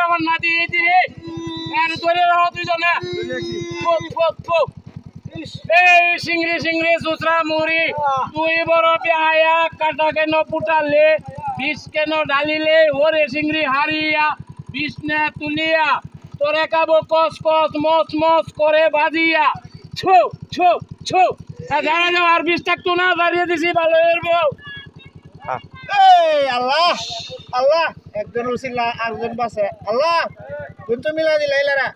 আমার নাতি ধরে রাখো দুইজনে এই সিংড়ি সিংড়ি চুচরা মুড়ি তুই বড় বেহায়া কাটা কেন পুটালে বিষ কেন ঢালিলে ওরে সিংড়ি হারিয়া বিষ নে তুলিয়া তোরে খাবো কস কস মচ মচ করে বাজিয়া ছো ছো ছো জানা যাও আর বিষ থাকতো না দাঁড়িয়ে দিছি ভালো এরবো আল্লাহ আল্লাহ একজন উচিলা একজন বাসে আল্লাহ কোন তো মিলা দিলা